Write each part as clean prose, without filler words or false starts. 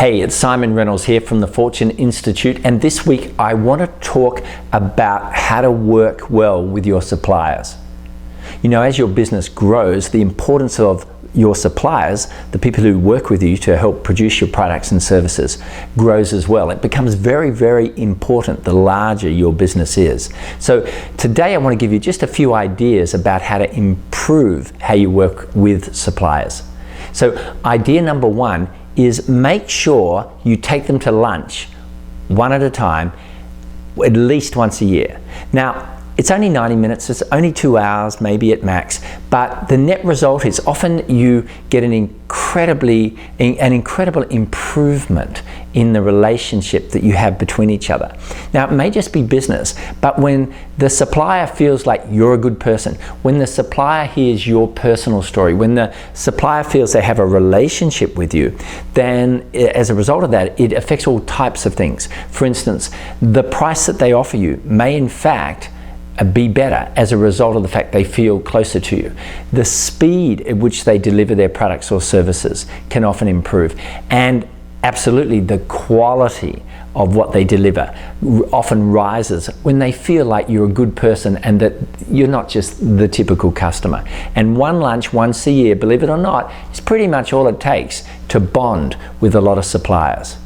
Hey, it's Simon Reynolds here from the Fortune Institute, and this week I want to talk about how to work well with your suppliers. You know, as your business grows, the importance of your suppliers, the people who work with you to help produce your products and services, grows as well. It becomes very, very important the larger your business is. So today I want to give you just a few ideas about how to improve how you work with suppliers. So idea number one is make sure you take them to lunch one at a time, at least once a year. Now, it's only 90 minutes, it's only 2 hours, maybe at max, but the net result is often you get an incredible improvement in the relationship that you have between each other. Now, it may just be business, but when the supplier feels like you're a good person, when the supplier hears your personal story, when the supplier feels they have a relationship with you, then as a result of that, it affects all types of things. For instance, the price that they offer you may in fact be better as a result of the fact they feel closer to you. The speed at which they deliver their products or services can often improve, and absolutely the quality of what they deliver often rises when they feel like you're a good person and that you're not just the typical customer. And one lunch once a year, believe it or not, is pretty much all it takes to bond with a lot of suppliers.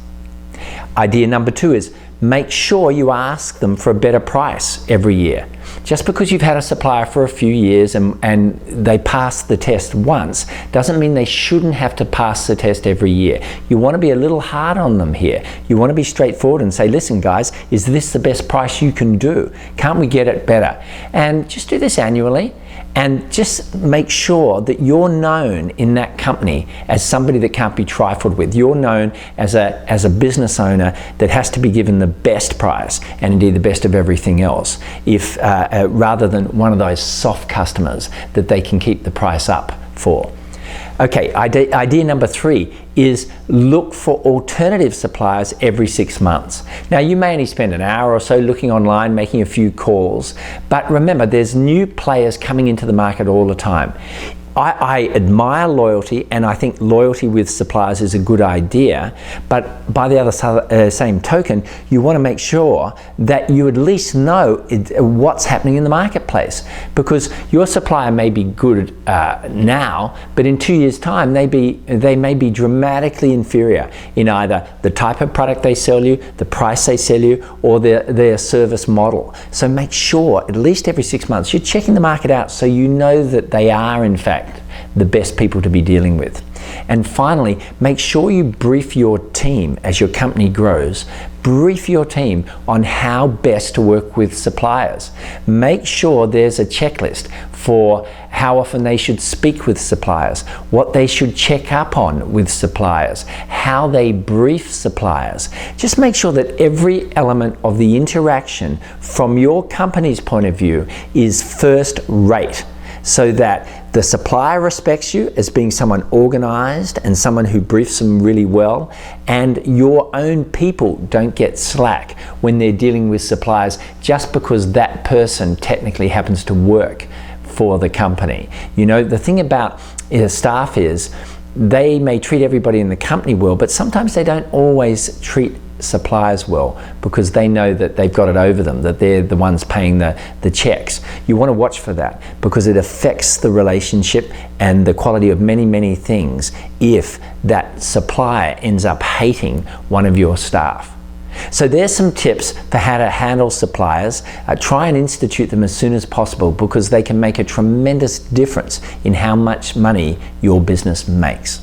Idea number two is make sure you ask them for a better price every year. Just because you've had a supplier for a few years and they pass the test once doesn't mean they shouldn't have to pass the test every year. You want to be a little hard on them here. You want to be straightforward and say, listen guys, is this the best price you can do? Can't we get it better? And just do this annually. And just make sure that you're known in that company as somebody that can't be trifled with. You're known as a business owner that has to be given the best price, and indeed the best of everything else, if rather than one of those soft customers that they can keep the price up for. Okay, idea number three is look for alternative suppliers every 6 months. Now, you may only spend an hour or so looking online, making a few calls, but remember, there's new players coming into the market all the time. I admire loyalty, and I think loyalty with suppliers is a good idea, but by the other same token, you want to make sure that you at least know what's happening in the marketplace, because your supplier may be good now, but in 2 years' time, they may be dramatically inferior in either the type of product they sell you, the price they sell you, or their service model. So make sure, at least every 6 months, you're checking the market out so you know that they are, in fact, the best people to be dealing with. And finally, make sure you brief your team as your company grows. Brief your team on how best to work with suppliers. Make sure there's a checklist for how often they should speak with suppliers, what they should check up on with suppliers, how they brief suppliers. Just make sure that every element of the interaction from your company's point of view is first rate, so that the supplier respects you as being someone organized and someone who briefs them really well, and your own people don't get slack when they're dealing with suppliers just because that person technically happens to work for the company. You know, the thing about staff is they may treat everybody in the company well, but sometimes they don't always treat suppliers well because they know that they've got it over them, that they're the ones paying the checks. You want to watch for that because it affects the relationship and the quality of many, many things if that supplier ends up hating one of your staff. So there's some tips for how to handle suppliers. Try and institute them as soon as possible because they can make a tremendous difference in how much money your business makes.